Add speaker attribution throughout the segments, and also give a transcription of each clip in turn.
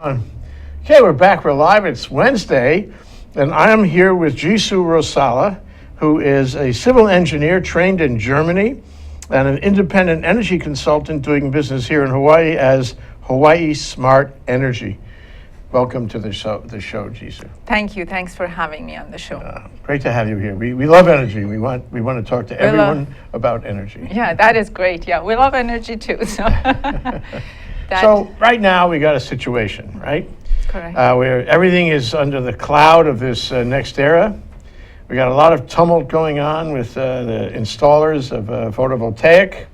Speaker 1: Okay, we're back. We're live. It's Wednesday, and I am here with Ghissou Rosala, who is a civil engineer trained in Germany and an independent energy consultant doing business here in Hawaii as Hawaii Smart Energy. Welcome to the show, Ghissou.
Speaker 2: Thank you. Thanks for having me on the show.
Speaker 1: Great to have you here. We love energy. We want to talk to everyone about energy.
Speaker 2: Yeah, that is great. Yeah, we love energy too. So,
Speaker 1: so right now we got a situation, right?
Speaker 2: Correct.
Speaker 1: Where everything is under the cloud of this next era. We got a lot of tumult going on with the installers of photovoltaic.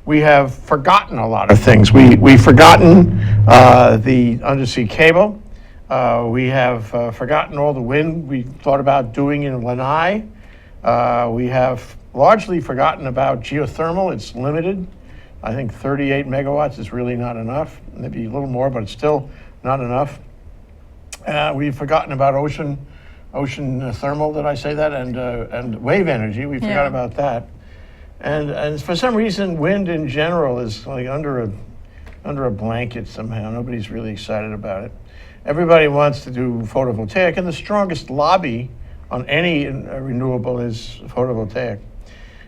Speaker 1: We have forgotten a lot of things. We've forgotten the undersea cable. We have forgotten all the wind we thought about doing in Lanai. We have largely forgotten about geothermal. It's limited. I think 38 megawatts is really not enough. Maybe a little more, but it's still not enough. We've forgotten about ocean thermal, did I say that? And wave energy. We forgot about that. And for some reason, wind in general is like under a blanket somehow. Nobody's really excited about it. Everybody wants to do photovoltaic, and the strongest lobby on any renewable is photovoltaic.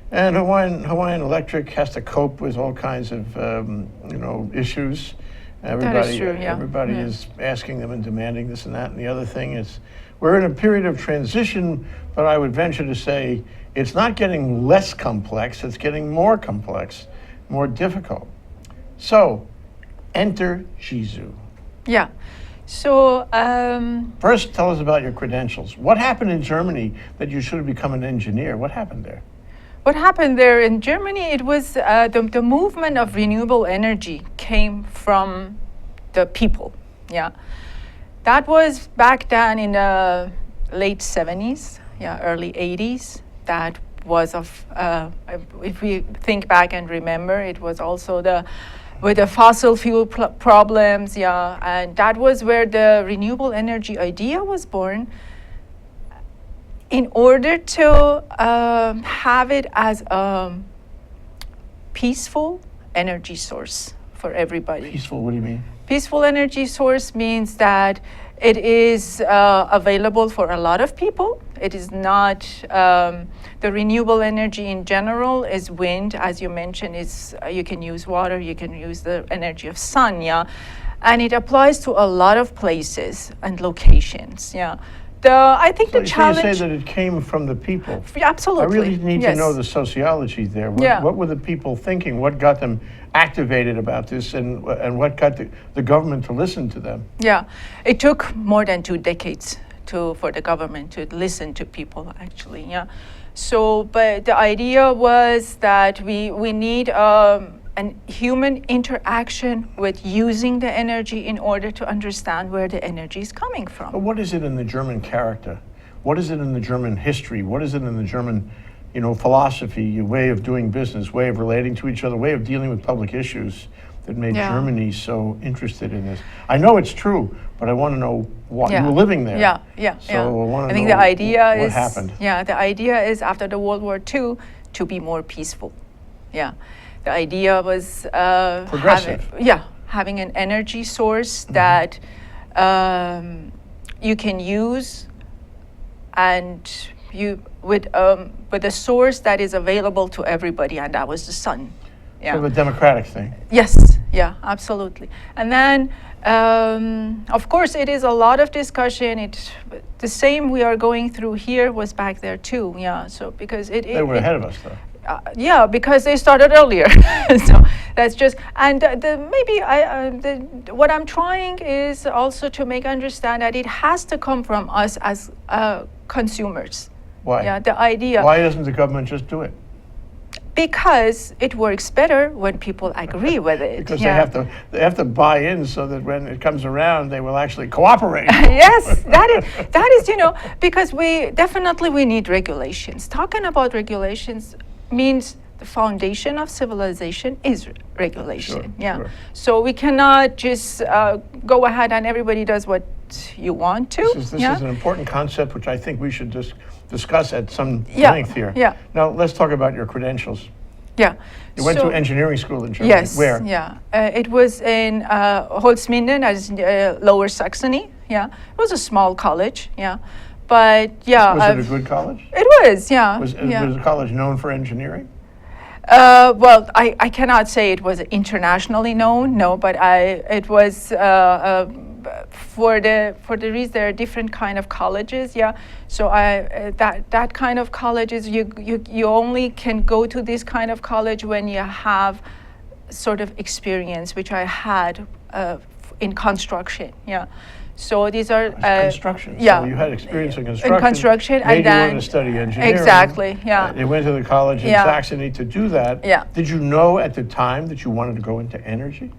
Speaker 1: And Hawaiian Electric has to cope with all kinds of issues.
Speaker 2: That is true, yeah.
Speaker 1: Everybody is asking them and demanding this and that. And the other thing is, we're in a period of transition, but I would venture to say it's not getting less complex, it's getting more complex, more difficult. So, enter Ghissou.
Speaker 2: Yeah. So,
Speaker 1: first, tell us about your credentials. What happened in Germany that you should have become an engineer? What happened there?
Speaker 2: What happened there in Germany, it was the movement of renewable energy came from the people, yeah. That was back then in the late 70s, early 80s. That was if we think back and remember, it was also with the fossil fuel problems, and that was where the renewable energy idea was born, in order to have it as a peaceful energy source for everybody.
Speaker 1: Peaceful, what do you mean?
Speaker 2: Peaceful energy source means that it is available for a lot of people. It is not, the renewable energy in general is wind, as you mentioned, you can use water, you can use the energy of sun, and it applies to a lot of places and locations, I think the challenge.
Speaker 1: So you say that it came from the people.
Speaker 2: Absolutely.
Speaker 1: I really need to know the sociology there. What were the people thinking? What got them activated about this, and what got the government to listen to them? Yeah,
Speaker 2: it took more than 2 decades for the government to listen to people, actually. So, but the idea was that we need an human interaction with using the energy in order to understand where the energy is coming from.
Speaker 1: But what is it in the German character? What is it in the German history? What is it in the German, philosophy, way of doing business, way of relating to each other, way of dealing with public issues that made Germany so interested in this? I know it's true, but I want to know why you were living there. So I want to know
Speaker 2: the idea
Speaker 1: what happened.
Speaker 2: Yeah, the idea is after the World War II to be more peaceful. Yeah. The idea was
Speaker 1: progressive.
Speaker 2: Having an energy source that you can use, and with a source that is available to everybody, and that was the sun.
Speaker 1: Yeah. Sort of a democratic thing.
Speaker 2: Yes. Yeah. Absolutely. And then, of course, it is a lot of discussion. The same we are going through here was back there too. Yeah. So because
Speaker 1: they were ahead of us, though.
Speaker 2: Because they started earlier. So that's just, and what I'm trying is also to make understand that it has to come from us as consumers.
Speaker 1: Why?
Speaker 2: Yeah, the idea.
Speaker 1: Why doesn't the government just do it?
Speaker 2: Because it works better when people agree with it.
Speaker 1: Because they have to buy in so that when it comes around, they will actually cooperate.
Speaker 2: Yes, that is because we need regulations. Talking about regulations means the foundation of civilization is regulation. Sure. So we cannot just go ahead and everybody does what you want to.
Speaker 1: This is an important concept which I think we should just discuss at some length here.
Speaker 2: Yeah.
Speaker 1: Now let's talk about your credentials.
Speaker 2: Yeah.
Speaker 1: You went
Speaker 2: So-
Speaker 1: to engineering school in Germany.
Speaker 2: Yes.
Speaker 1: Where?
Speaker 2: Yeah. It was in Holzminden, as Lower Saxony. Yeah. It was a small college. Yeah. But yeah.
Speaker 1: Was it a good college?
Speaker 2: It was. Yeah.
Speaker 1: Was
Speaker 2: yeah.
Speaker 1: the college known for engineering?
Speaker 2: Well, I cannot say it was internationally known, no, but it was for the reason there are different kind of colleges, yeah. So that kind of colleges you only can go to this kind of college when you have sort of experience, which I had in construction, yeah. So these are
Speaker 1: Construction.
Speaker 2: yeah.
Speaker 1: So you had experience in construction.
Speaker 2: In construction,
Speaker 1: made
Speaker 2: and
Speaker 1: you
Speaker 2: then
Speaker 1: want to study engineering.
Speaker 2: exactly, yeah.
Speaker 1: You went to the college in
Speaker 2: Yeah.
Speaker 1: Saxony to do that.
Speaker 2: Yeah.
Speaker 1: Did you know at the time that you wanted to go into energy?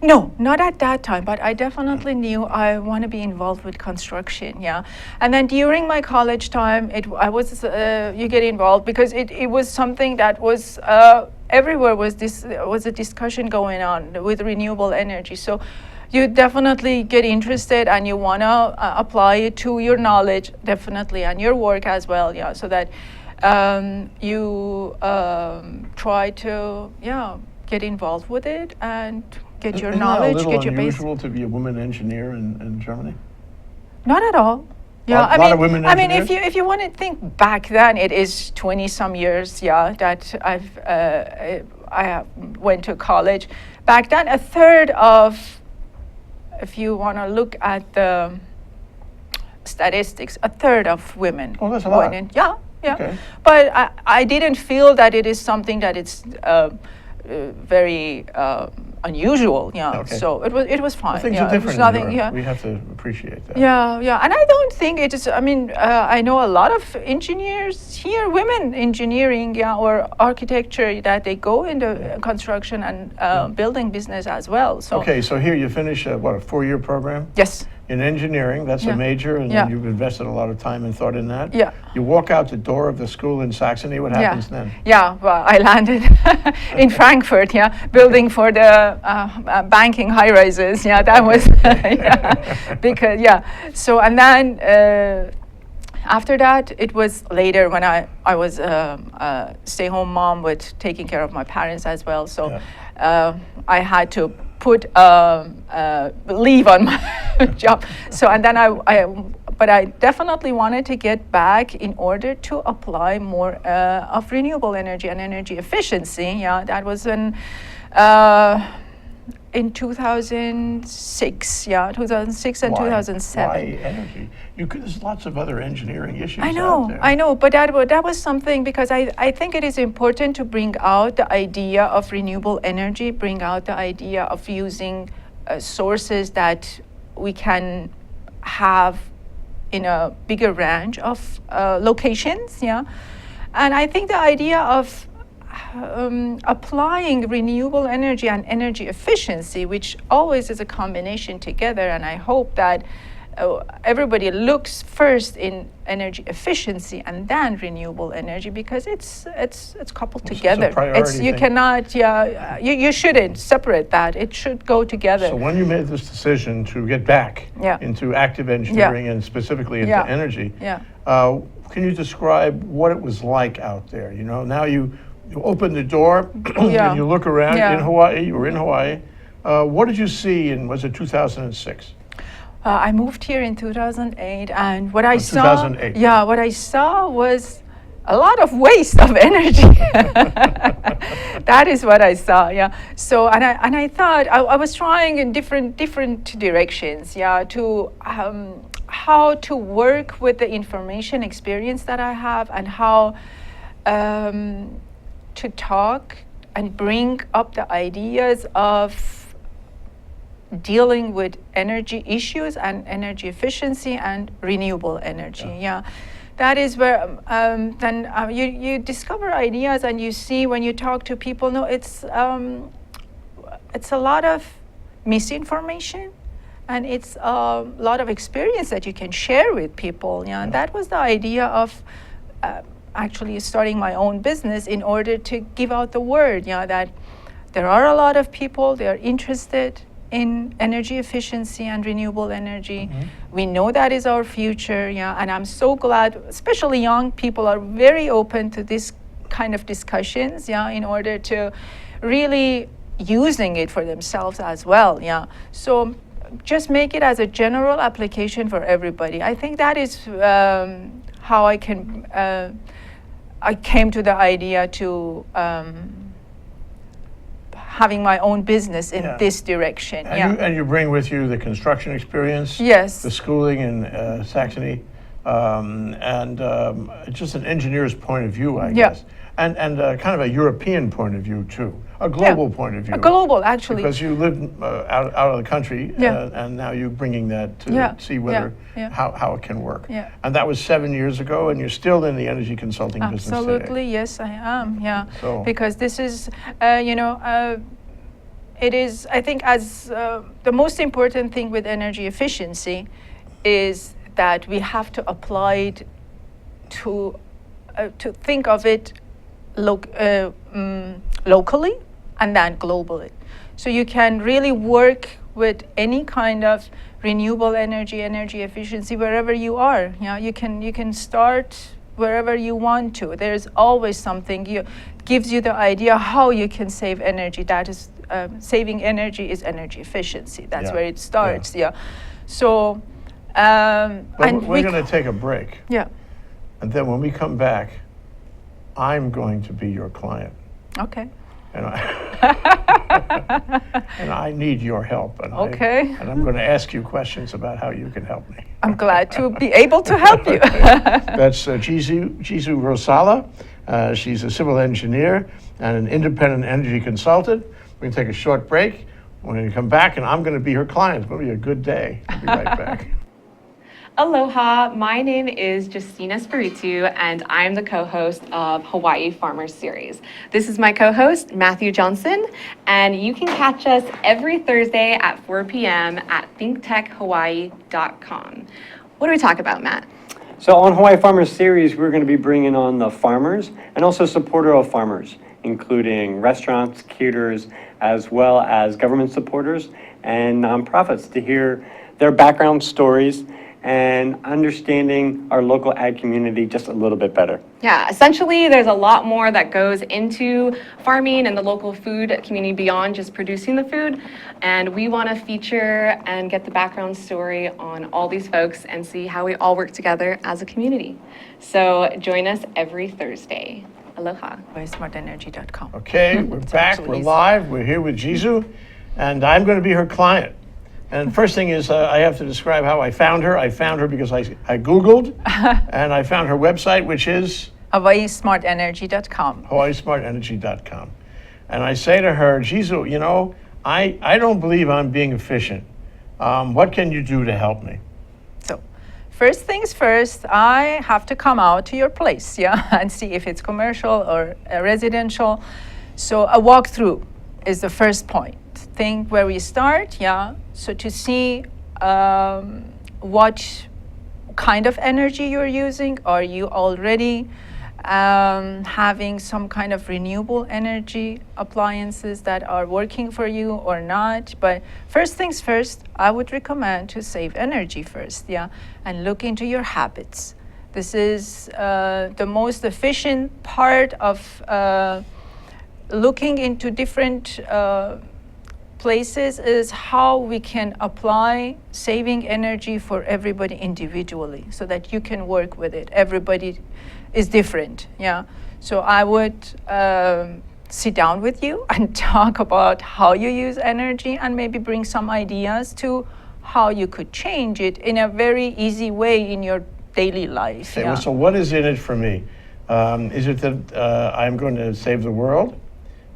Speaker 2: No, not at that time, but I definitely knew I want to be involved with construction, yeah. And then during my college time, you get involved because it was something that was everywhere was a discussion going on with renewable energy. So you definitely get interested and you want to apply it to your knowledge, definitely, and your work as well, yeah, so that you try to, get involved with it and get your knowledge,
Speaker 1: Isn't that
Speaker 2: get
Speaker 1: a
Speaker 2: your
Speaker 1: little
Speaker 2: base.
Speaker 1: unusual to be a woman engineer in Germany?
Speaker 2: Not at all. Yeah,
Speaker 1: Lot of women
Speaker 2: I mean,
Speaker 1: engineers?
Speaker 2: if you want to think back then, it is 20-some years, yeah, that I went to college. Back then, a third of, if you want to look at the statistics, a third of women.
Speaker 1: Oh, that's a lot.
Speaker 2: went in. Yeah, yeah.
Speaker 1: Okay.
Speaker 2: But I didn't feel that it is something that it's very unusual. Yeah.
Speaker 1: Okay.
Speaker 2: So it was fine.
Speaker 1: Things
Speaker 2: yeah,
Speaker 1: are
Speaker 2: it was
Speaker 1: different in
Speaker 2: nothing.
Speaker 1: Europe.
Speaker 2: Yeah.
Speaker 1: We have to appreciate that.
Speaker 2: Yeah, yeah, and I don't think it is. I mean, I know a lot of engineers here, women engineering, yeah, or architecture, that they go into construction and building business as well. So
Speaker 1: Okay, so here you finish a 4-year program
Speaker 2: yes,
Speaker 1: in engineering. That's
Speaker 2: Yeah.
Speaker 1: a major, and
Speaker 2: Yeah.
Speaker 1: then you've invested a lot of time and thought in that.
Speaker 2: Yeah.
Speaker 1: You walk out the door of the school in Saxony. What happens then?
Speaker 2: Yeah, well, I landed in Frankfurt, yeah, building for the banking high rises. Yeah, that was, yeah, because, yeah. So, and then after that, it was later when I was a stay-home mom with taking care of my parents as well. So I had to put leave on my job. So, and then but I definitely wanted to get back in order to apply more of renewable energy and energy efficiency. Yeah, that was in 2006. Yeah, 2006 and
Speaker 1: Why?
Speaker 2: 2007.
Speaker 1: Why energy? There's lots of other engineering issues
Speaker 2: I
Speaker 1: out
Speaker 2: know,
Speaker 1: there.
Speaker 2: I know, but that was something because I think it is important to bring out the idea of renewable energy, bring out the idea of using sources that we can have in a bigger range of locations, yeah. And I think the idea of applying renewable energy and energy efficiency, which always is a combination together, and I hope that everybody looks first in energy efficiency and then renewable energy, because it's coupled together.
Speaker 1: priority
Speaker 2: You
Speaker 1: thing.
Speaker 2: cannot, you shouldn't separate that. It should go together.
Speaker 1: So when you made this decision to get back
Speaker 2: Yeah.
Speaker 1: into active engineering and specifically into
Speaker 2: Yeah.
Speaker 1: energy,
Speaker 2: Yeah.
Speaker 1: can you describe what it was like out there? You know, now you open the door
Speaker 2: Yeah.
Speaker 1: and you look around
Speaker 2: Yeah.
Speaker 1: in Hawaii. You were in Hawaii. What did you see in, was it 2006?
Speaker 2: I moved here in 2008, and what I saw,
Speaker 1: 2008.
Speaker 2: yeah, what I saw was a lot of waste of energy. That is what I saw, yeah. So, and I thought I was trying in different directions, yeah, to how to work with the information experience that I have, and how to talk and bring up the ideas of dealing with energy issues and energy efficiency and renewable energy. Yeah, that is where then you discover ideas, and you see when you talk to people. No, it's a lot of misinformation, and it's a lot of experience that you can share with people. Yeah, and that was the idea of actually starting my own business in order to give out the word. Yeah, that there are a lot of people, they are interested in energy efficiency and renewable energy.
Speaker 1: Mm-hmm.
Speaker 2: We know that is our future, yeah, and I'm so glad, especially young people are very open to this kind of discussions, yeah, in order to really using it for themselves as well, yeah. So just make it as a general application for everybody. I think that is how I came to the idea to having my own business in this direction.
Speaker 1: And you bring with you the construction experience,
Speaker 2: Yes,
Speaker 1: the schooling in Saxony, and just an engineer's point of view, I guess, and kind of a European point of view too, a global point of view.
Speaker 2: A global, actually.
Speaker 1: Because you lived out of the country, and now you're bringing that to see whether how it can work.
Speaker 2: Yeah.
Speaker 1: And that was 7 years ago, and you're still in the energy consulting business today.
Speaker 2: Absolutely, yes, I am. Yeah,
Speaker 1: So.
Speaker 2: because this is, it is. I think as the most important thing with energy efficiency is that we have to apply it to think of it locally and then globally. So you can really work with any kind of renewable energy efficiency wherever you are. Yeah, you can start wherever you want to. There's always something gives you the idea how you can save energy. That is saving energy is energy efficiency. That's where it starts. Yeah. So.
Speaker 1: But we're going to take a break.
Speaker 2: Yeah.
Speaker 1: And then when we come back, I'm going to be your client.
Speaker 2: Okay.
Speaker 1: And I need your help. And and I'm going to ask you questions about how you can help me.
Speaker 2: I'm glad to be able to help you.
Speaker 1: That's Ghissou Rosala. She's a civil engineer and an independent energy consultant. We're going to take a short break. We're going to come back, and I'm going to be her client. It's going to be a good day. I'll be right back.
Speaker 3: Aloha, my name is Justina Spiritu, and I'm the co-host of Hawaii Farmers Series. This is my co-host, Matthew Johnson, and you can catch us every Thursday at 4 p.m. at ThinkTechHawaii.com. What do we talk about, Matt?
Speaker 4: So on Hawaii Farmers Series, we're going to be bringing on the farmers and also supporter of farmers, including restaurants, caterers, as well as government supporters and nonprofits to hear their background stories and understanding our local ag community just a little bit better.
Speaker 3: Yeah, essentially there's a lot more that goes into farming and the local food community beyond just producing the food. And we want to feature and get the background story on all these folks and see how we all work together as a community. So join us every Thursday. Aloha.
Speaker 2: SmartEnergy.com.
Speaker 1: Okay, we're back, we're live, we're here with Ghissou, and I'm going to be her client. And first thing is, I have to describe how I found her. I found her because I Googled, and I found her website, which is?
Speaker 2: HawaiiSmartEnergy.com.
Speaker 1: HawaiiSmartEnergy.com. And I say to her, Ghissou, I don't believe I'm being efficient. What can you do to help me?
Speaker 2: So, first things first, I have to come out to your place, and see if it's commercial or residential. So a walkthrough is the first point. Think where we start, so to see what kind of energy you're using. Are you already having some kind of renewable energy appliances that are working for you or not? But first things first, I would recommend to save energy first, and look into your habits. This is the most efficient part of looking into different places is how we can apply saving energy for everybody individually so that you can work with it. Everybody is different, So I would sit down with you and talk about how you use energy and maybe bring some ideas to how you could change it in a very easy way in your daily life.
Speaker 1: Okay, so what is in it for me? Is it that I'm going to save the world?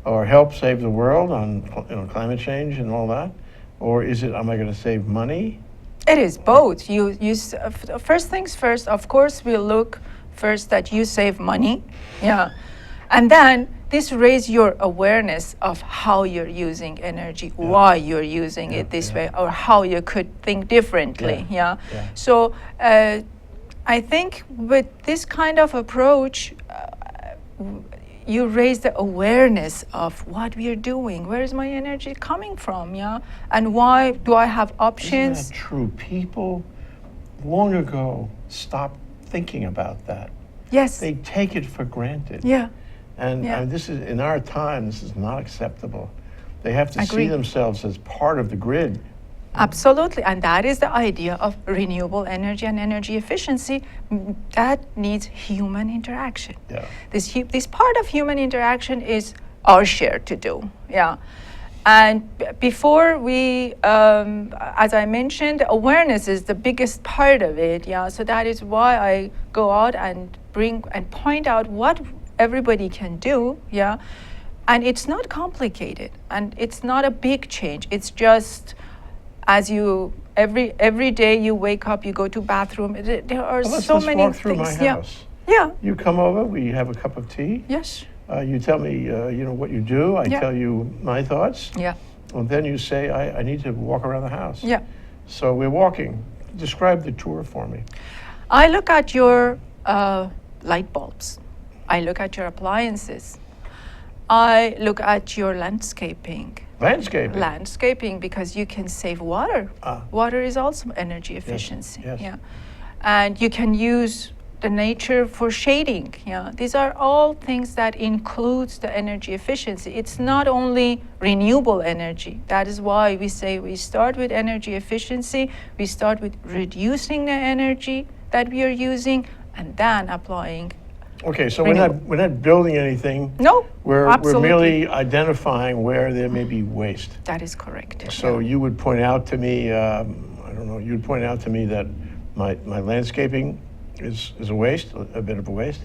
Speaker 1: Or help save the world on climate change and all that? Or is it, am I going to save money?
Speaker 2: It is both. First things first, of course, we'll look first that you save money, and then this raise your awareness of how you're using energy, why you're using it this way, or how you could think differently, So I think with this kind of approach, you raise the awareness of what we are doing. Where is my energy coming from, And why do I have options?
Speaker 1: Isn't that true? People long ago stopped thinking about that.
Speaker 2: Yes.
Speaker 1: They take it for granted. And
Speaker 2: Yeah.
Speaker 1: this is, in our time, this is not acceptable. They have to see
Speaker 2: Agree.
Speaker 1: themselves as part of the grid.
Speaker 2: Absolutely, and that is the idea of renewable energy and energy efficiency. That needs human interaction.
Speaker 1: Yeah.
Speaker 2: This part of human interaction is our share to do. Yeah. And before we, as I mentioned, awareness is the biggest part of it. Yeah. So that is why I go out and bring and point out what everybody can do. Yeah. And it's not complicated, and it's not a big change. It's just as you every day you wake up, you go to bathroom. There are
Speaker 1: Well,
Speaker 2: so
Speaker 1: let's
Speaker 2: many
Speaker 1: walk through
Speaker 2: things.
Speaker 1: my
Speaker 2: Yeah.
Speaker 1: house.
Speaker 2: Yeah.
Speaker 1: You come over, we have a cup of tea.
Speaker 2: Yes.
Speaker 1: You tell me, what you do. I
Speaker 2: Yeah.
Speaker 1: tell you my thoughts.
Speaker 2: Yeah.
Speaker 1: And then you say, I need to walk around the house.
Speaker 2: Yeah.
Speaker 1: So we're walking. Describe the tour for me.
Speaker 2: I look at your light bulbs. I look at your appliances. I look at your landscaping.
Speaker 1: Landscaping.
Speaker 2: Because you can save water. Water is also energy efficiency.
Speaker 1: yes.
Speaker 2: Yeah. And you can use the nature for shading. Yeah. These are all things that includes the energy efficiency. It's not only renewable energy. That is why we say we start with energy efficiency, we start with reducing the energy that we are using, and then applying.
Speaker 1: Okay, so
Speaker 2: Renewable.
Speaker 1: we're not building anything.
Speaker 2: No,
Speaker 1: We're
Speaker 2: absolutely.
Speaker 1: merely identifying where there may be waste.
Speaker 2: That is correct.
Speaker 1: So you would point out to me, I don't know, you'd point out to me that my landscaping is a waste, a bit of a waste.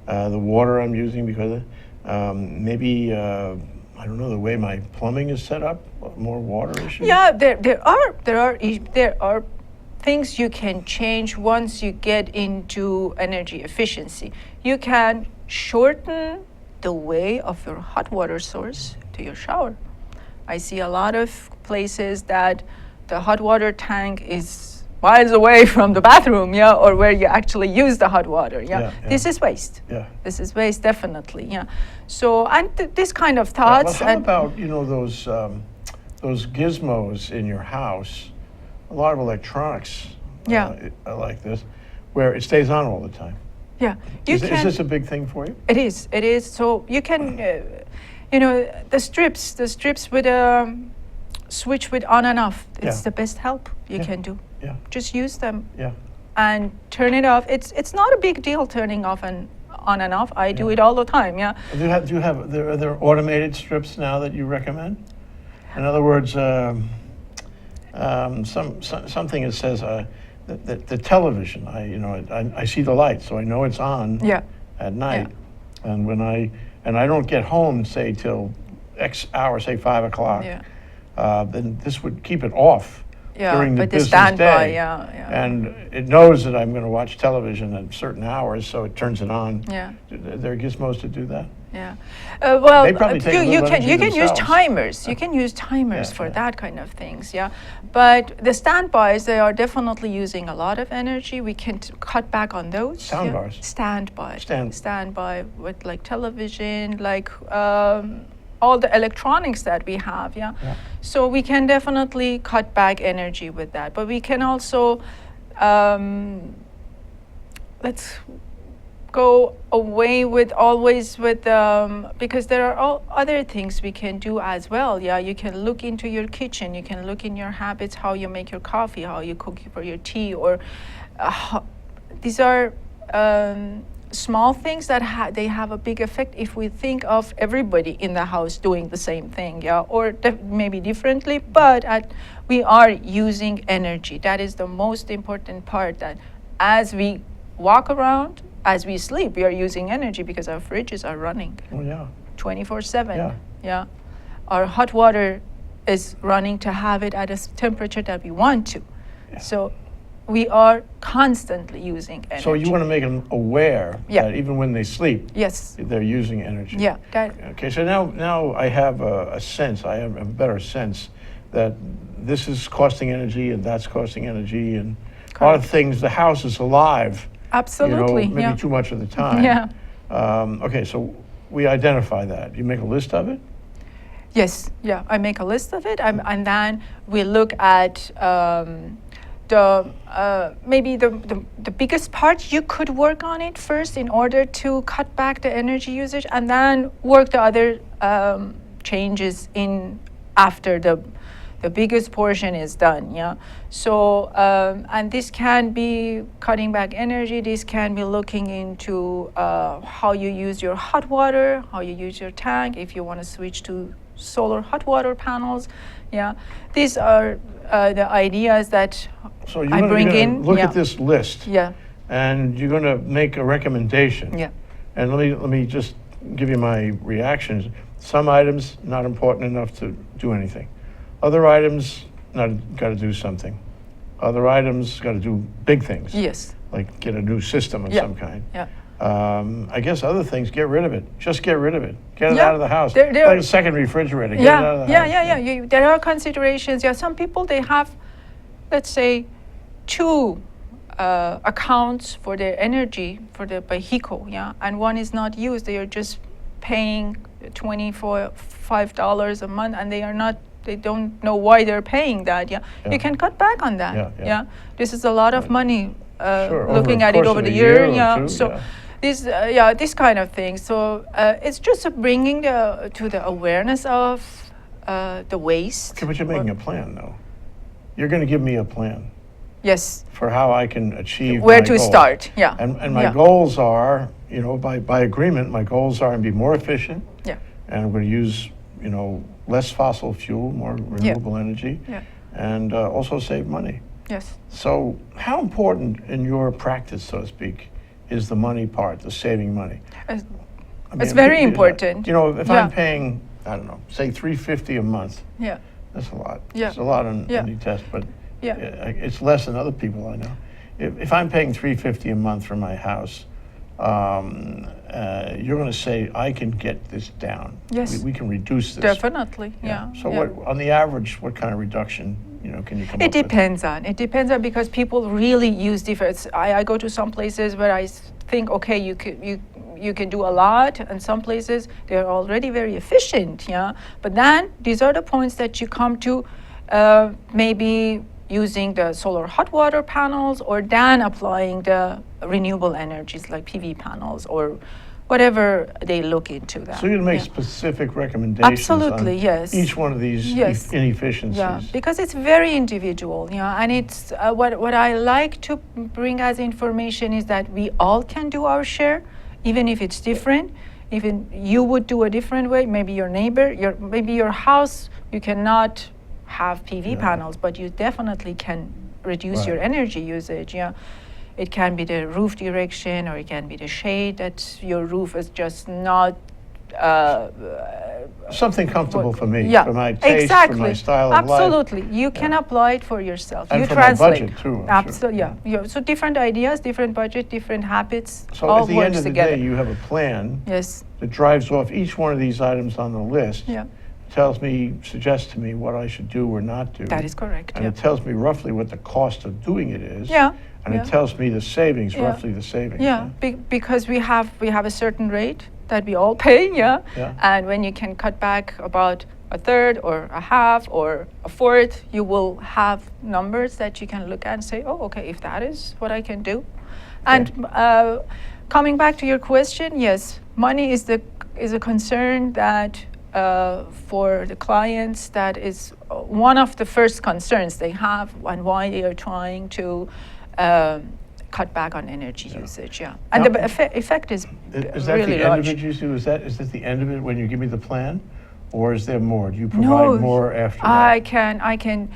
Speaker 1: The water I'm using because of maybe, I don't know, the way my plumbing is set up, more water issues.
Speaker 2: Yeah, there are things you can change once you get into energy efficiency. You can shorten the way of your hot water source to your shower. I see a lot of places that the hot water tank is miles away from the bathroom, yeah, or where you actually use the hot water, yeah.
Speaker 1: Yeah, yeah.
Speaker 2: This is waste.
Speaker 1: Yeah.
Speaker 2: This is waste, definitely, yeah. So, and this kind of
Speaker 1: Well,
Speaker 2: thoughts.
Speaker 1: how
Speaker 2: and
Speaker 1: about, those gizmos in your house? A lot of electronics are like this, where it stays on all the time.
Speaker 2: yeah,
Speaker 1: Is this a big thing for you?
Speaker 2: It is. So you can, the strips with a switch with on and off. It's
Speaker 1: Yeah.
Speaker 2: the best help you
Speaker 1: Yeah.
Speaker 2: can do.
Speaker 1: Yeah,
Speaker 2: Just use them
Speaker 1: yeah.
Speaker 2: and turn it off. It's not a big deal turning off and on and off. I do
Speaker 1: Yeah.
Speaker 2: it all the time. Yeah.
Speaker 1: Are there automated strips now that you recommend? In other words, something that says the television. I see the light, so I know it's on
Speaker 2: Yeah.
Speaker 1: at night. And when I don't get home, say till X hour, say 5 o'clock, then this would keep it off
Speaker 2: Yeah.
Speaker 1: during the
Speaker 2: But the
Speaker 1: business
Speaker 2: standby.
Speaker 1: day.
Speaker 2: Yeah.
Speaker 1: And it knows that I'm going to watch television at certain hours, so it turns it on.
Speaker 2: Yeah.
Speaker 1: There are gizmos to do that.
Speaker 2: Yeah. Well,
Speaker 1: They probably take a
Speaker 2: you
Speaker 1: little
Speaker 2: can
Speaker 1: energy
Speaker 2: use
Speaker 1: themselves.
Speaker 2: timers. You can use timers
Speaker 1: Yeah,
Speaker 2: for
Speaker 1: yeah.
Speaker 2: that kind of things. Yeah. But the standbys, they are definitely using a lot of energy. We can cut back on those.
Speaker 1: Soundbars.
Speaker 2: Standby.
Speaker 1: Stand-
Speaker 2: Standby with like television, like all the electronics that we have. Yeah.
Speaker 1: Yeah.
Speaker 2: So we can definitely cut back energy with that. But we can also let's go away with always with because there are all other things we can do as well. Yeah, you can look into your kitchen, you can look in your habits, how you make your coffee, how you cook for your tea, or these are small things that they have a big effect if we think of everybody in the house doing the same thing. Yeah, or maybe differently, but we are using energy. That is the most important part, that as we walk around, as we sleep, we are using energy because our fridges are running
Speaker 1: Oh, yeah.
Speaker 2: 24/7.
Speaker 1: Yeah.
Speaker 2: Yeah. Our hot water is running to have it at a temperature that we want to. So we are constantly using energy.
Speaker 1: So you want to make them aware
Speaker 2: Yeah.
Speaker 1: that even when they sleep,
Speaker 2: Yes.
Speaker 1: they're using energy.
Speaker 2: Yeah. That,
Speaker 1: Okay, so now I have a sense, I have a better sense that this is costing energy and that's costing energy, and a lot of things, the house is alive.
Speaker 2: absolutely.
Speaker 1: Maybe
Speaker 2: yeah.
Speaker 1: too much of the time.
Speaker 2: Yeah.
Speaker 1: Okay, so we identify that. You make a list of it?
Speaker 2: Yes, yeah, I make a list of it, and then we look at maybe the biggest part, you could work on it first in order to cut back the energy usage, and then work the other changes in after the biggest portion is done. Yeah. So and this can be cutting back energy. This can be looking into how you use your hot water, how you use your tank. If you want to switch to solar hot water panels, yeah. These are the ideas that
Speaker 1: So
Speaker 2: I bring
Speaker 1: you're
Speaker 2: in.
Speaker 1: gonna look
Speaker 2: yeah.
Speaker 1: at this list.
Speaker 2: Yeah.
Speaker 1: And you're going to make a recommendation.
Speaker 2: Yeah.
Speaker 1: And let me just give you my reactions. Some items not important enough to do anything. Other items not got to do something. Other items got to do big things.
Speaker 2: Yes.
Speaker 1: Like get a new system of
Speaker 2: Yeah.
Speaker 1: some kind.
Speaker 2: Yeah.
Speaker 1: I guess other things, get rid of it. Just get rid of it. Get it
Speaker 2: Yeah.
Speaker 1: out of the house.
Speaker 2: There-
Speaker 1: Like a second refrigerator. Get it out of the house.
Speaker 2: There are considerations. Yeah, some people, they have, let's say, two accounts for their energy for the vehicle. Yeah, and one is not used. They are just paying $25 a month, and they are not. They don't know why they're paying that. Yeah,
Speaker 1: Yeah.
Speaker 2: you can cut back on that.
Speaker 1: Yeah.
Speaker 2: This is a lot of money.
Speaker 1: Sure, over
Speaker 2: Looking
Speaker 1: the
Speaker 2: at it
Speaker 1: course
Speaker 2: over
Speaker 1: of
Speaker 2: the
Speaker 1: a
Speaker 2: year.
Speaker 1: year or
Speaker 2: Yeah.
Speaker 1: two,
Speaker 2: So.
Speaker 1: yeah.
Speaker 2: This kind of thing. So it's just bringing to the awareness of the waste.
Speaker 1: Okay, but you're making a plan, though. You're going to give me a plan
Speaker 2: Yes,
Speaker 1: for how I can achieve
Speaker 2: where
Speaker 1: my
Speaker 2: to
Speaker 1: goals.
Speaker 2: start. Yeah,
Speaker 1: And my
Speaker 2: yeah.
Speaker 1: goals are, by agreement, my goals are to be more efficient.
Speaker 2: Yeah,
Speaker 1: And I'm going to use, less fossil fuel, more renewable energy,
Speaker 2: yeah,
Speaker 1: and also save money.
Speaker 2: yes.
Speaker 1: So how important in your practice, so to speak, is the money part, the saving money?
Speaker 2: It's,
Speaker 1: I mean,
Speaker 2: it's very
Speaker 1: you know,
Speaker 2: important.
Speaker 1: If
Speaker 2: Yeah.
Speaker 1: I'm paying, I don't know, say $350 a month,
Speaker 2: Yeah,
Speaker 1: that's a lot.
Speaker 2: Yeah.
Speaker 1: It's a lot on
Speaker 2: Yeah.
Speaker 1: any test, but
Speaker 2: Yeah.
Speaker 1: it's less than other people I know. If I'm paying $350 a month for my house, you're going to say, I can get this down.
Speaker 2: Yes.
Speaker 1: We can reduce this.
Speaker 2: definitely. Yeah.
Speaker 1: So
Speaker 2: yeah.
Speaker 1: what, on the average, what kind of reduction, can you come
Speaker 2: It
Speaker 1: up with?
Speaker 2: depends on. It depends on because people really use different. I go to some places where I think, okay, you can do a lot, and some places they're already very efficient. Yeah. But then these are the points that you come to, maybe using the solar hot water panels, or then applying the renewable energies like PV panels or whatever they look into that.
Speaker 1: So you're going to make
Speaker 2: Yeah.
Speaker 1: specific recommendations
Speaker 2: Absolutely,
Speaker 1: on
Speaker 2: yes.
Speaker 1: each one of these
Speaker 2: Yes.
Speaker 1: inefficiencies.
Speaker 2: Yeah, because it's very individual, yeah, and it's what I like to bring as information is that we all can do our share, even if it's different. Even you would do a different way. Maybe your neighbor, maybe your house, you cannot have PV panels, but you definitely can reduce your
Speaker 1: Right.
Speaker 2: energy usage. Yeah, it can be the roof direction, or it can be the shade that your roof is just not.
Speaker 1: Something comfortable for me,
Speaker 2: Yeah,
Speaker 1: for my taste,
Speaker 2: exactly.
Speaker 1: for my style of life.
Speaker 2: Absolutely, you can apply it for yourself.
Speaker 1: And
Speaker 2: you
Speaker 1: for my
Speaker 2: translate.
Speaker 1: budget, too, I'm sure.
Speaker 2: Absolutely, yeah. So different ideas, different budget, different habits,
Speaker 1: So
Speaker 2: all
Speaker 1: at the
Speaker 2: works
Speaker 1: end of the
Speaker 2: together.
Speaker 1: day, you have a plan
Speaker 2: Yes.
Speaker 1: that drives off each one of these items on the list.
Speaker 2: Yeah.
Speaker 1: Suggests to me what I should do or not do.
Speaker 2: That is correct.
Speaker 1: And
Speaker 2: Yeah.
Speaker 1: it tells me roughly what the cost of doing it is.
Speaker 2: Yeah.
Speaker 1: And
Speaker 2: yeah.
Speaker 1: it tells me the savings,
Speaker 2: Yeah.
Speaker 1: roughly the savings.
Speaker 2: Yeah, because we have a certain rate that we all pay, yeah?
Speaker 1: Yeah.
Speaker 2: And when you can cut back about a third or a half or a fourth, you will have numbers that you can look at and say, oh, okay, if that is what I can do. And coming back to your question, yes, money is a concern that for the clients, that is one of the first concerns they have and why they are trying to cut back on energy usage. Yeah, and
Speaker 1: Now-
Speaker 2: the effect is
Speaker 1: Is that
Speaker 2: really
Speaker 1: the end
Speaker 2: large.
Speaker 1: of it, you see? Is that the end of it when you give me the plan? Or is there more? Do you
Speaker 2: No,
Speaker 1: provide more after
Speaker 2: I
Speaker 1: that?
Speaker 2: can.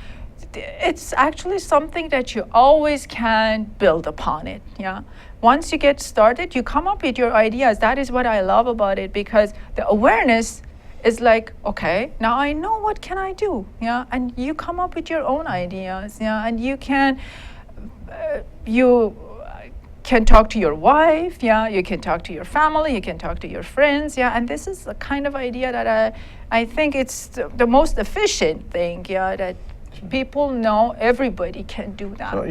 Speaker 2: It's actually something that you always can build upon it. Yeah. Once you get started, you come up with your ideas. That is what I love about it, because the awareness is like, okay, now I know what can I do. Yeah, and you come up with your own ideas. Yeah, and you can talk to your wife. Yeah, you can talk to your family. You can talk to your friends. Yeah, and this is the kind of idea that I think it's the most efficient thing. Yeah, that people know everybody can do that.
Speaker 1: So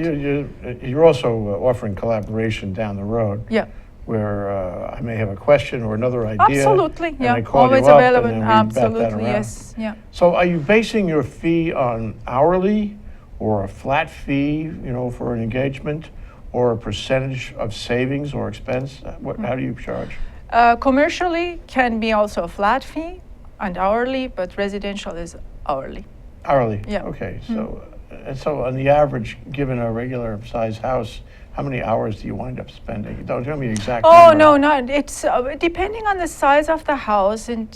Speaker 1: you're also offering collaboration down the road.
Speaker 2: Yeah.
Speaker 1: Where I may have a question or another idea.
Speaker 2: Absolutely,
Speaker 1: and
Speaker 2: yeah.
Speaker 1: I call
Speaker 2: Always
Speaker 1: you up
Speaker 2: available.
Speaker 1: and then we bat that
Speaker 2: Absolutely,
Speaker 1: around.
Speaker 2: yes. Yeah.
Speaker 1: So are you basing your fee on hourly or a flat fee, for an engagement, or a percentage of savings or expense? How do you charge?
Speaker 2: Commercially can be also a flat fee and hourly, but residential is hourly.
Speaker 1: Hourly?
Speaker 2: Yeah.
Speaker 1: Okay, so on the average, given a regular size house, how many hours do you wind up spending? Don't tell me the exact
Speaker 2: Oh,
Speaker 1: number.
Speaker 2: no, it's depending on the size of the house, and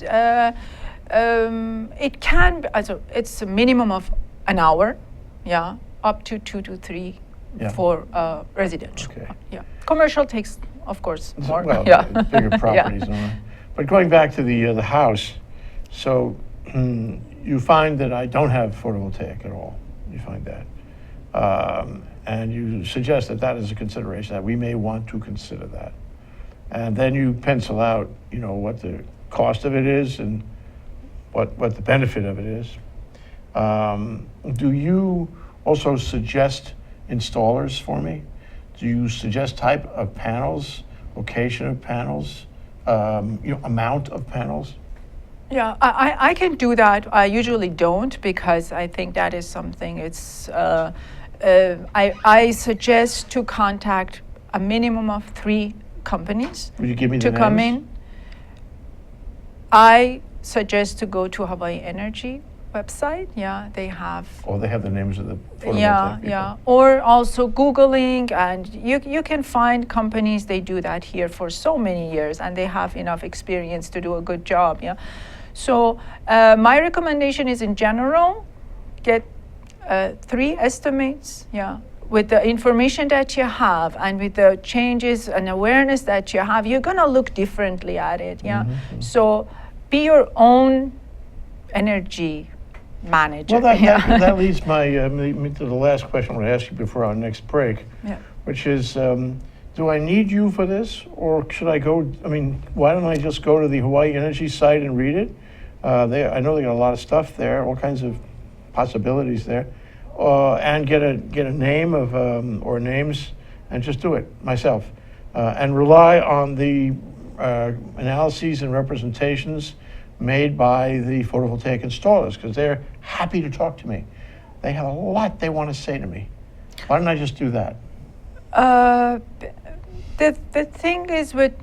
Speaker 2: it can, it's a minimum of an hour, yeah, up to 2 to 3
Speaker 1: Yeah.
Speaker 2: for residential.
Speaker 1: Okay.
Speaker 2: Yeah. Commercial takes, of course, more.
Speaker 1: Well,
Speaker 2: yeah.
Speaker 1: bigger properties and all that. But going back to the house, so you find that I don't have photovoltaic at all. You find that. And you suggest that that is a consideration, that we may want to consider that. And then you pencil out, what the cost of it is and what the benefit of it is. Do you also suggest installers for me? Do you suggest type of panels, location of panels, amount of panels?
Speaker 2: Yeah, I can do that. I usually don't, because I think that is something I suggest to contact a minimum of 3 companies
Speaker 1: Would you give me the
Speaker 2: to come
Speaker 1: names?
Speaker 2: in. I suggest to go to Hawaii Energy website. Yeah, they have.
Speaker 1: Or they have the names of the photovoltaic
Speaker 2: Yeah,
Speaker 1: people?
Speaker 2: yeah. Or also Googling, and you can find companies, they do that here for so many years, and they have enough experience to do a good job. Yeah. So my recommendation is, in general, get 3 estimates. Yeah. With the information that you have and with the changes and awareness that you have, you're gonna look differently at it. Yeah.
Speaker 1: Mm-hmm.
Speaker 2: So be your own energy manager.
Speaker 1: Well,
Speaker 2: yeah.
Speaker 1: that leads me to the last question I'm going to ask you before our next break,
Speaker 2: Yeah.
Speaker 1: which is, do I need you for this, or should I go? Why don't I just go to the Hawaii Energy site and read it? I know they got a lot of stuff there, all kinds of possibilities there, and get a name of or names, and just do it myself, and rely on the analyses and representations made by the photovoltaic installers, because they're happy to talk to me. They have a lot they want to say to me. Why don't I just do that?
Speaker 2: The thing is with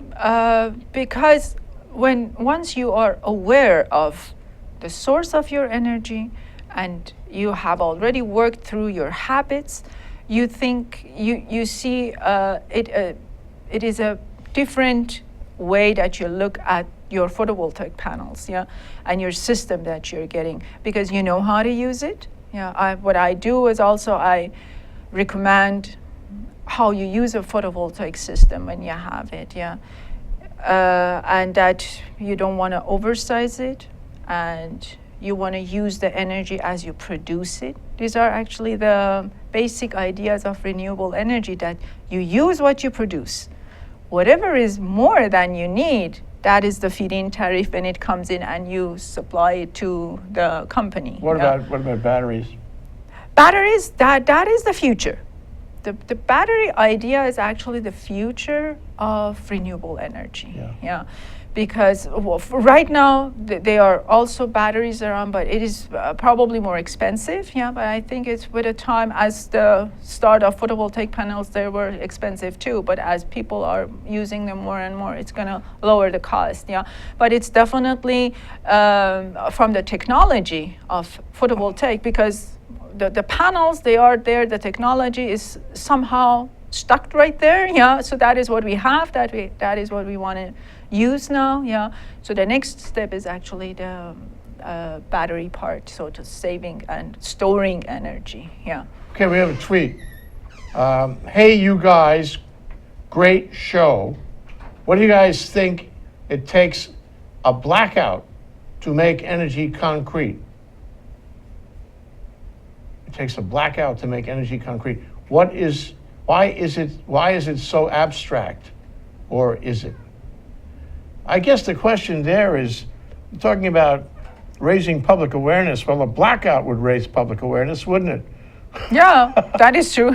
Speaker 2: because once you are aware of the source of your energy and you have already worked through your habits, you think you see it is a different way that you look at your photovoltaic panels, yeah, and your system that you're getting, because you know how to use it. Yeah, what I do is also I recommend how you use a photovoltaic system when you have it, yeah, and that you don't want to oversize it, and you want to use the energy as you produce it. These are actually the basic ideas of renewable energy, that you use what you produce. Whatever is more than you need, that is the feed-in tariff when it comes in and you supply it to the company.
Speaker 1: What
Speaker 2: yeah.
Speaker 1: about batteries?
Speaker 2: Batteries, that is the future. The battery idea is actually the future of renewable energy. Yeah. Because right now there are also batteries around, but it is probably more expensive. Yeah, but I think it's with the time, as the start of photovoltaic panels, they were expensive too. But as people are using them more and more, it's gonna lower the cost. Yeah, but it's definitely from the technology of photovoltaic, because the panels, they are there. The technology is somehow stuck right there. Yeah, so that is what we have. That is what we want to use now. Yeah, so the next step is actually the battery part, so to saving and storing energy. Yeah.
Speaker 1: Okay, we have a tweet. Hey, you guys, great show. What do you guys think it takes a blackout to make energy concrete? It takes a blackout to make energy concrete. Why is it so abstract, or is it? I guess the question there is, talking about raising public awareness. Well, a blackout would raise public awareness, wouldn't it?
Speaker 2: Yeah, that is true.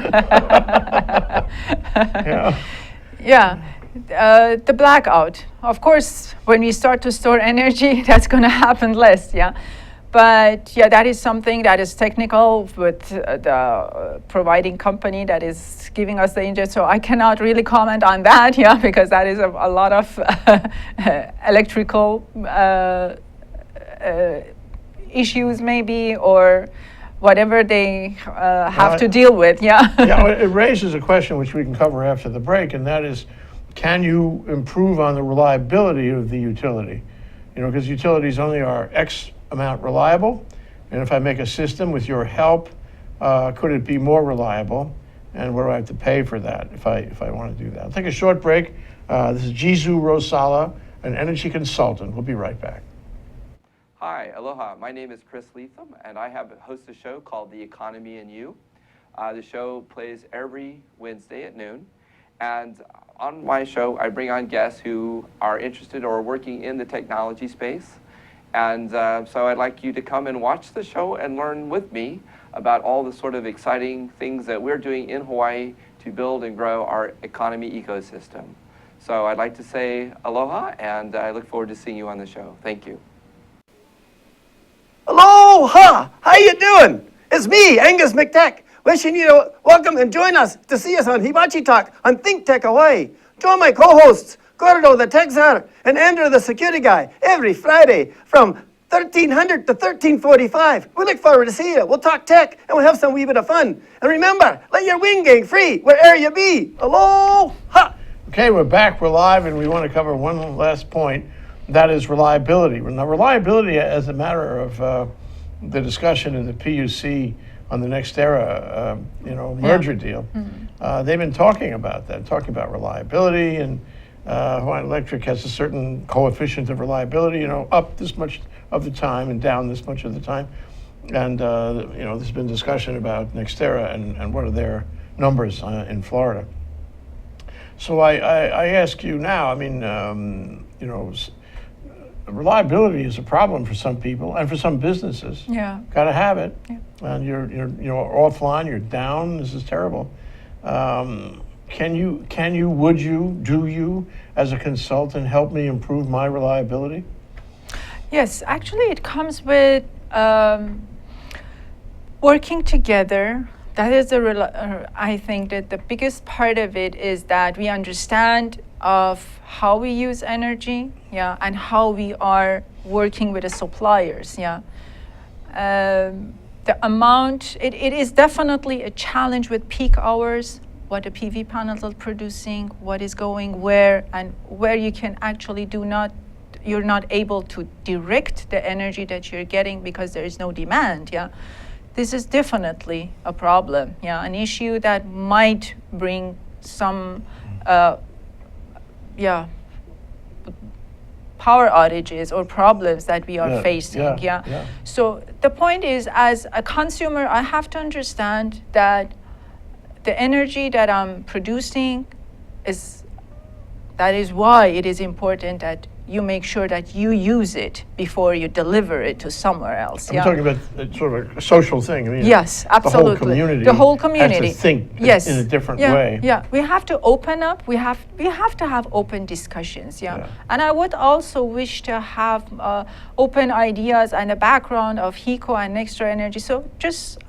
Speaker 1: Yeah.
Speaker 2: Yeah, the blackout. Of course, when we start to store energy, that's going to happen less. Yeah, But yeah, that is something that is technical with the providing company that is giving us the engine. So I cannot really comment on that, yeah, because that is a lot of electrical issues maybe, or whatever they have to deal with, yeah.
Speaker 1: Yeah, well, it raises a question which we can cover after the break, and that is, can you improve on the reliability of the utility? You know, because utilities only are X amount reliable, and if I make a system with your help, could it be more reliable? And what do I have to pay for that if I want to do that? I'll take a short break. This is Ghissou Rosala, an energy consultant. We'll be right back.
Speaker 5: Hi, aloha. My name is Chris Leatham, and I host a show called The Economy and You. The show plays every Wednesday at noon, and on my show, I bring on guests who are interested or working in the technology space. And so I'd like you to come and watch the show and learn with me about all the sort of exciting things that we're doing in Hawaii to build and grow our economy ecosystem. So I'd like to say aloha, and I look forward to seeing you on the show. Thank you.
Speaker 6: Aloha! How you doing? It's me, Angus McTech, wishing you to welcome and join us to see us on Hibachi Talk on ThinkTech Hawaii. Join my co-hosts, Gordo the Tech Czar and Andrew the Security Guy, every Friday from 1300 to 1345. We look forward to seeing you. We'll talk tech and we'll have some wee bit of fun. And remember, let your wing gang free wherever you be. Aloha!
Speaker 1: Okay, we're back, we're live, and we want to cover one last point. That is reliability. Now, reliability, as a matter of the discussion in the PUC on the NextEra, merger deal, they've been talking about that, talking about reliability, and Hawaiian Electric has a certain coefficient of reliability, up this much of the time and down this much of the time. And, there's been discussion about NextEra and what are their numbers in Florida. So I ask you now, reliability is a problem for some people and for some businesses.
Speaker 2: Yeah.
Speaker 1: Got to have it.
Speaker 2: Yeah.
Speaker 1: And you're offline, you're down. This is terrible. Can you, would you, do you, as a consultant, help me improve my reliability?
Speaker 2: Yes, actually it comes with working together. That is I think that the biggest part of it is that we understand of how we use energy, yeah, and how we are working with the suppliers, yeah. The amount, it is definitely a challenge with peak hours, what the PV panels are producing, what is going where, and where you can actually you're not able to direct the energy that you're getting because there is no demand, yeah. This is definitely a problem, yeah, an issue that might bring some, power outages or problems that we are facing, yeah. So the point is, as a consumer, I have to understand that the energy that I'm producing that is why it is important that you make sure that you use it before you deliver it to somewhere else.
Speaker 1: I'm talking about sort of a social thing.
Speaker 2: Yes, absolutely.
Speaker 1: The whole community has to think
Speaker 2: yes.
Speaker 1: in a different way.
Speaker 2: Yeah, we have to open up. We have to have open discussions. Yeah. And I would also wish to have open ideas and a background of HECO and NextEra Energy. So just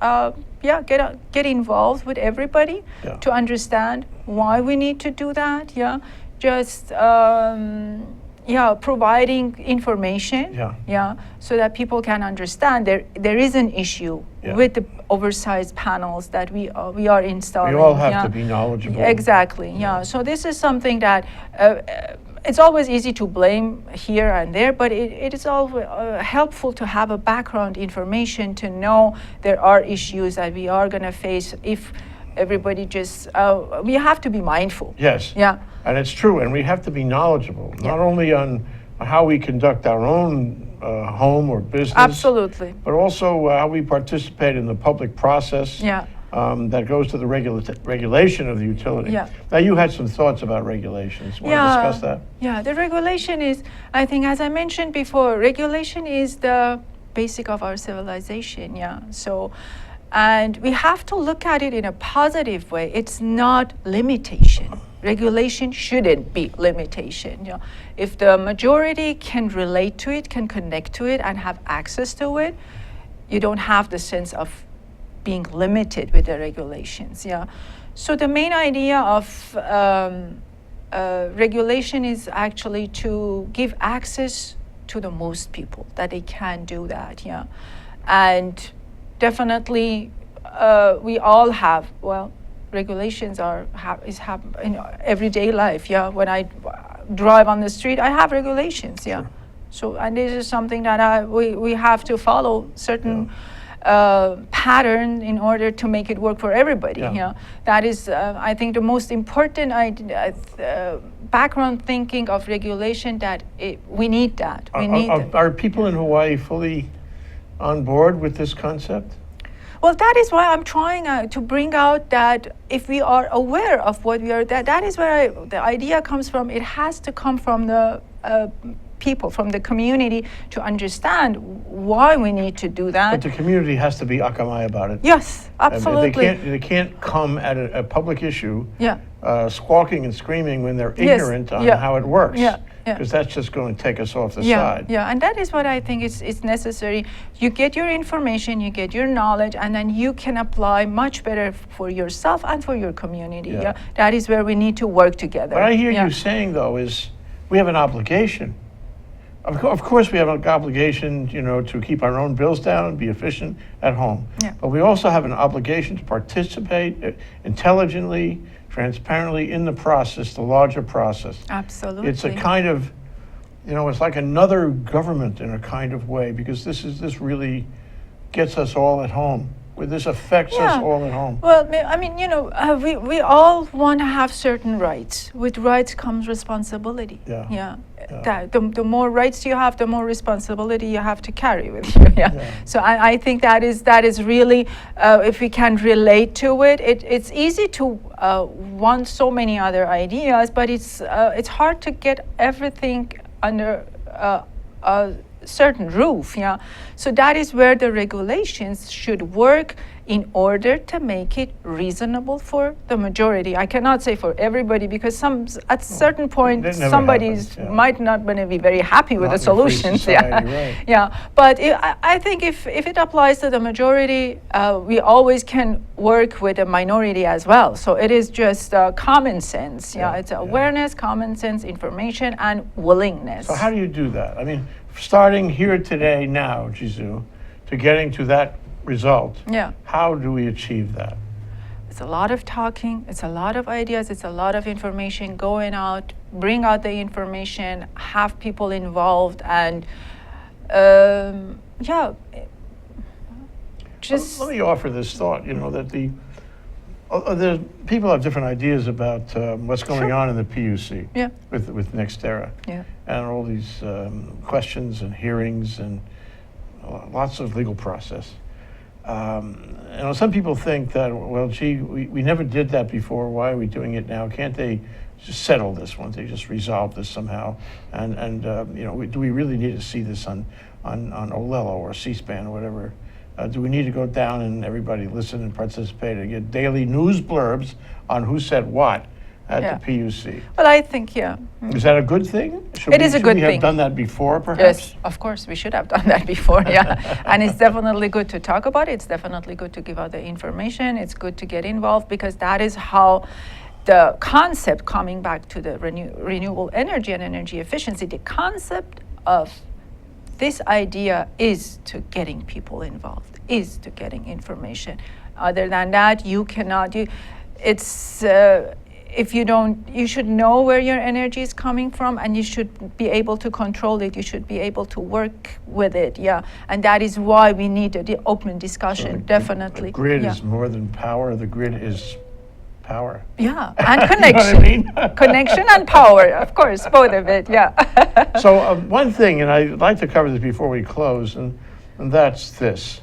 Speaker 2: get involved with everybody to understand why we need to do that. Yeah, just. Providing information, so that people can understand there is an issue with the oversized panels that we are installing.
Speaker 1: We all have to be knowledgeable.
Speaker 2: Exactly, So this is something that it's always easy to blame here and there, but it is always helpful to have a background information to know there are issues that we are going to face if everybody just, we have to be mindful.
Speaker 1: Yes.
Speaker 2: Yeah.
Speaker 1: And it's true, and we have to be knowledgeable, not only on how we conduct our own home or business.
Speaker 2: Absolutely.
Speaker 1: But also how we participate in the public process that goes to the regulation of the utility.
Speaker 2: Yeah.
Speaker 1: Now, you had some thoughts about regulations. Want to discuss that?
Speaker 2: Yeah, the regulation is, I think, as I mentioned before, regulation is the basic of our civilization, So, and we have to look at it in a positive way. It's not limitation. regulation shouldn't be limitation. If the majority can relate to it, can connect to it, and have access to it, you don't have the sense of being limited with the regulations. So the main idea of regulation is actually to give access to the most people, that they can do that. And definitely we all have, regulations is in everyday life. When I drive on the street, I have regulations. Sure. So, and this is something that we have to follow certain pattern in order to make it work for everybody. That is, I think, the most important background thinking of regulation, that we need that.
Speaker 1: Are people in Hawaii fully on board with this concept?
Speaker 2: Well, that is why I'm trying to bring out that if we are aware of what we are, that is where the idea comes from. It has to come from the people, from the community, to understand why we need to do that.
Speaker 1: But the community has to be akamai about it.
Speaker 2: Yes, absolutely.
Speaker 1: They can't come at a public issue squawking and screaming when they're ignorant on how it works. Because that's just going to take us off the side.
Speaker 2: And that is what I think is necessary. You get your information, you get your knowledge, and then you can apply much better for yourself and for your community. That is where we need to work together.
Speaker 1: What I hear you saying, though, is we have an obligation. Of course, we have an obligation, to keep our own bills down and be efficient at home. But we also have an obligation to participate intelligently, transparently in the process, the larger process.
Speaker 2: Absolutely.
Speaker 1: It's a kind of, it's like another government in a kind of way, because this really gets us all at home. This affects us all at home.
Speaker 2: Well, I mean, we all want to have certain rights. With rights comes responsibility. The more rights you have, the more responsibility you have to carry with you. So I think that is really, if we can relate to it, it's easy to want so many other ideas, but it's hard to get everything under a certain roof. So that is where the regulations should work in order to make it reasonable for the majority. I cannot say for everybody, because at certain point somebody might not going to be very happy with the solutions. But I think if it applies to the majority, we always can work with a minority as well. So it is just common sense. It's awareness, common sense, information, and willingness.
Speaker 1: So how do you do that? I mean, starting here today now, Ghissou, to getting to that result, how do we achieve that?
Speaker 2: It's a lot of talking, it's a lot of ideas, it's a lot of information going out, bring out the information, have people involved, and just...
Speaker 1: Let me offer this thought, that the people have different ideas about what's going on in the PUC with NextEra. And all these questions and hearings and lots of legal process. Some people think that, well, gee, we never did that before. Why are we doing it now? Can't they just settle this one? They just resolve this somehow. Do we really need to see this on Olelo or C-SPAN or whatever? Do we need to go down and everybody listen and participate and get daily news blurbs on who said what at the PUC?
Speaker 2: Well, I think,
Speaker 1: Is that a good thing?
Speaker 2: It is a good thing.
Speaker 1: Should we have done that before, perhaps?
Speaker 2: Yes, of course, we should have done that before, And it's definitely good to talk about it. It's definitely good to give out the information. It's good to get involved, because that is how the concept, coming back to the renewable energy and energy efficiency, the concept of this idea is to getting people involved, is to getting information. Other than that, you cannot do. If you don't, you should know where your energy is coming from, and you should be able to control it. You should be able to work with it. And that is why we need the open discussion. So definitely.
Speaker 1: The grid is more than power. The grid is power.
Speaker 2: And connection.
Speaker 1: You know what I mean?
Speaker 2: Connection and power, of course, both of it.
Speaker 1: So one thing, and I'd like to cover this before we close, and that's this.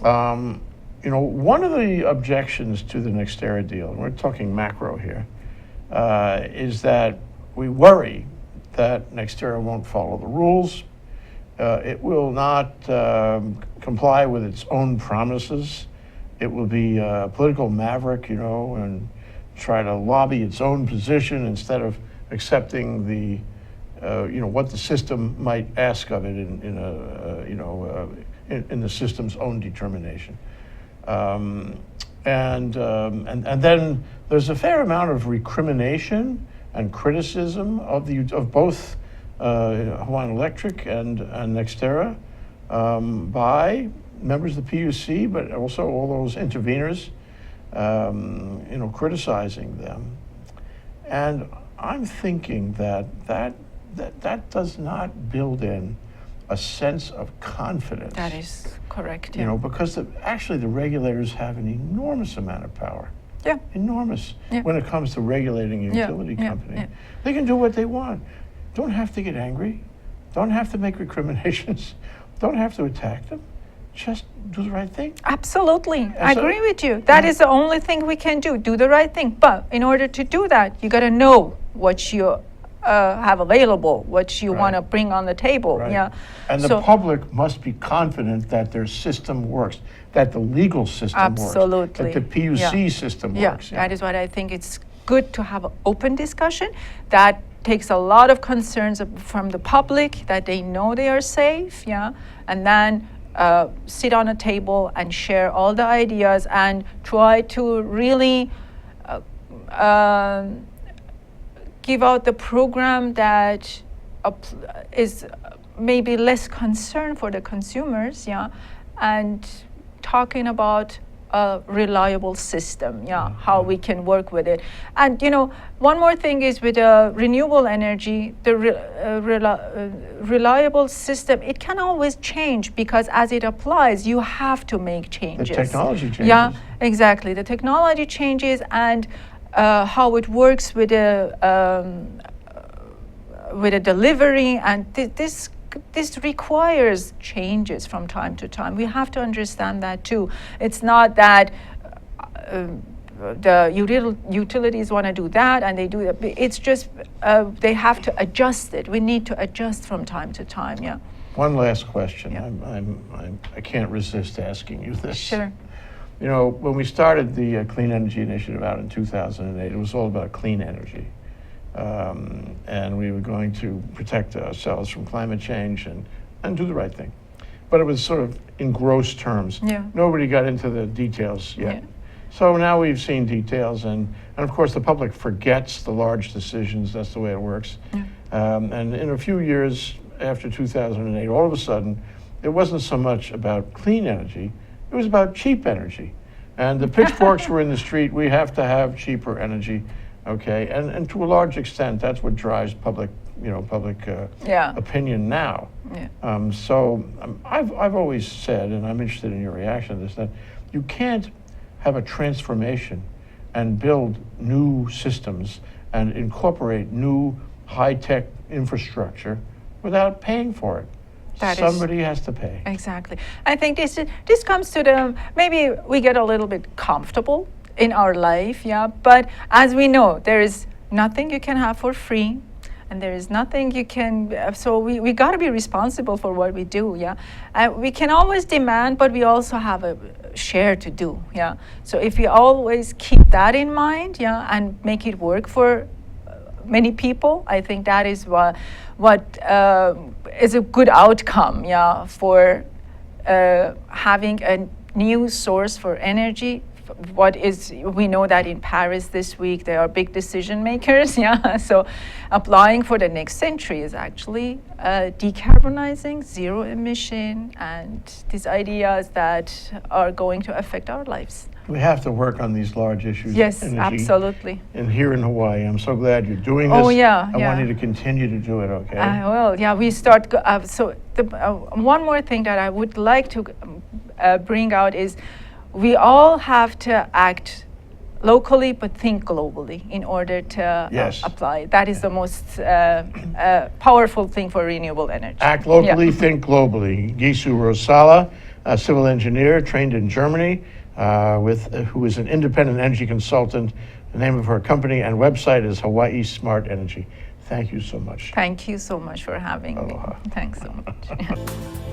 Speaker 1: One of the objections to the NextEra deal, and we're talking macro here, is that we worry that NextEra won't follow the rules. It will not comply with its own promises. It will be a political maverick, and try to lobby its own position instead of accepting the, what the system might ask of it in the system's own determination. And then there's a fair amount of recrimination and criticism of both Hawaiian Electric and NextEra by members of the PUC, but also all those interveners, criticizing them. And I'm thinking that does not build in a sense of confidence.
Speaker 2: That is correct.
Speaker 1: You know, because actually the regulators have an enormous amount of power.
Speaker 2: Yeah.
Speaker 1: Enormous.
Speaker 2: Yeah.
Speaker 1: When it comes to regulating a utility company.
Speaker 2: Yeah.
Speaker 1: They can do what they want. Don't have to get angry. Don't have to make recriminations. Don't have to attack them. Just do the right thing.
Speaker 2: Absolutely. I
Speaker 1: so-
Speaker 2: agree with you. That is the only thing we can do. Do the right thing. But in order to do that, you got to know what you have available, what you
Speaker 1: Right.
Speaker 2: want to bring on the table.
Speaker 1: Right.
Speaker 2: Yeah.
Speaker 1: And the
Speaker 2: So-
Speaker 1: public must be confident that their system works, that the legal system
Speaker 2: Absolutely.
Speaker 1: works, that the PUC
Speaker 2: Yeah.
Speaker 1: system
Speaker 2: Yeah,
Speaker 1: works.
Speaker 2: that is what I think. It's good to have an open discussion that takes a lot of concerns from the public, that they know they are safe, yeah, and then sit on a table and share all the ideas and try to really give out the program that is maybe less concern for the consumers, yeah, and talking about a reliable system, yeah, how we can work with it. And one more thing is with renewable energy, the reliable system, it can always change because as it applies, you have to make changes.
Speaker 1: The technology changes.
Speaker 2: Yeah, exactly. The technology changes and how it works with a delivery, and this requires changes from time to time. We have to understand that too. It's not that the utilities want to do that and they do that. It's just they have to adjust it. We need to adjust from time to time. Yeah.
Speaker 1: One last question.
Speaker 2: Yeah.
Speaker 1: I can't resist asking you this.
Speaker 2: Sure.
Speaker 1: When we started the Clean Energy Initiative out in 2008, it was all about clean energy. And we were going to protect ourselves from climate change and do the right thing. But it was sort of in gross terms.
Speaker 2: Yeah.
Speaker 1: Nobody got into the details yet.
Speaker 2: Yeah.
Speaker 1: So now we've seen details, and of course the public forgets the large decisions. That's the way it works.
Speaker 2: Yeah.
Speaker 1: And in a few years after 2008, all of a sudden, it wasn't so much about clean energy, it was about cheap energy. And the pitchforks were in the street. We have to have cheaper energy. Okay, and to a large extent, that's what drives public
Speaker 2: Yeah.
Speaker 1: opinion now.
Speaker 2: Yeah.
Speaker 1: So I've always said, and I'm interested in your reaction to this, that you can't have a transformation and build new systems and incorporate new high-tech infrastructure without paying for it.
Speaker 2: That is-
Speaker 1: Somebody has to pay.
Speaker 2: Exactly. I think this comes to maybe we get a little bit comfortable in our life, yeah, but as we know, there is nothing you can have for free, and there is nothing you can, so we got to be responsible for what we do, yeah. We can always demand, but we also have a share to do, yeah. So if we always keep that in mind, yeah, and make it work for many people, I think that is what is a good outcome, yeah, for having a new source for energy. We know that in Paris this week there are big decision makers, yeah. So applying for the next century is actually decarbonizing, zero emission, and these ideas that are going to affect our lives.
Speaker 1: We have to work on these large issues.
Speaker 2: Yes,
Speaker 1: energy.
Speaker 2: absolutely.
Speaker 1: And here in Hawaii, I'm so glad you're doing this.
Speaker 2: Oh, yeah,
Speaker 1: I want
Speaker 2: yeah.
Speaker 1: you to continue to do it, okay?
Speaker 2: Well, yeah, we start. So one more thing that I would like to bring out is we all have to act locally but think globally in order to
Speaker 1: Yes.
Speaker 2: apply. That is the most powerful thing for renewable energy.
Speaker 1: Act locally,
Speaker 2: Yeah.
Speaker 1: think globally. Ghissou Rosala, a civil engineer trained in Germany, who is an independent energy consultant. The name of her company and website is Hawaii Smart Energy. Thank you so much.
Speaker 2: Thank you so much for having
Speaker 1: Aloha.
Speaker 2: me. Thanks so much.